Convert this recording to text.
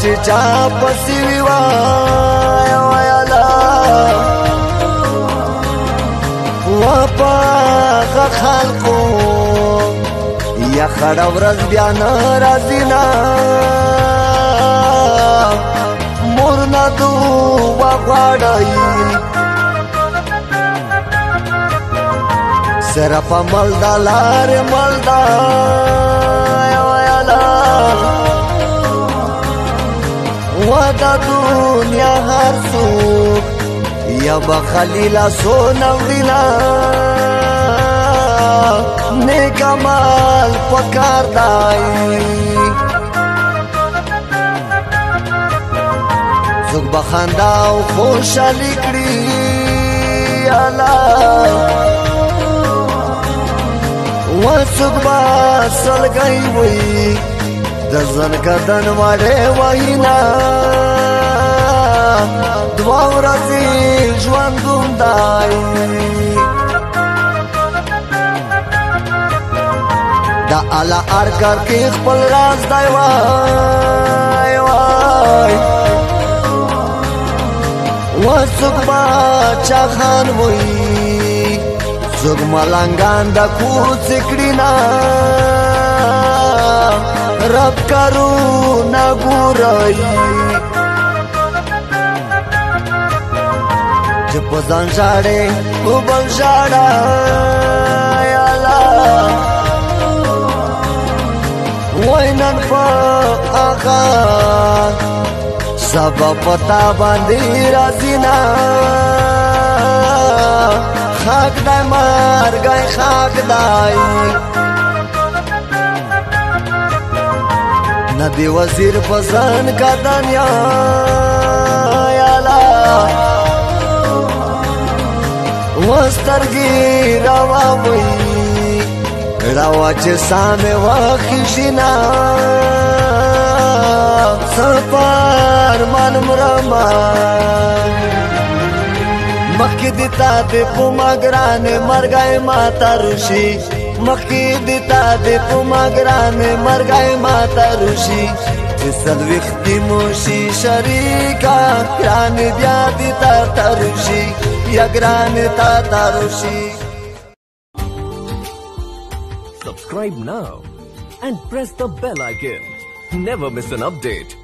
چې چا پسې وي وای وای الله وپاغه خلقو یا خړه ورځ بیا نه راځي نه مور نه دعا غواړئ صرف ملدا لار ملدا ودا دنیا هر سوک یا بخلیلا سونا ویلا نیک عمل پکار دائی زوک بخاندا و خوشحالی کری اللہ وڅوک با سلګي وي د ځن کدن وړه وینا دوا ورځي ژوندون دای دا الا ارکر کې خپل راز دی وای وای وڅوک با چا خان وي زوگ ملنگان دا کوڅ کړینا رب کرو نا ګورای چې په ځان ژاړې او بل ژاړه یا الله وینن په آقا سبا پتا باندې راځي نا خاک دای مرگای خاک دای ندی وزیر پسند کا دنیا یالا وسترگی روا وی روا چه سامه وخیشینا سپار من مرمان مخی دیتا دی پوما گرانه مرگای ماتا روشی مخی دیتا دی پوما گرانه مرگای ماتا روشی جسد وقتی موشی شریکا گرانه بیا دیتا تروشی یا گرانه تا تروشی. Subscribe now and press the bell icon. Never miss an update.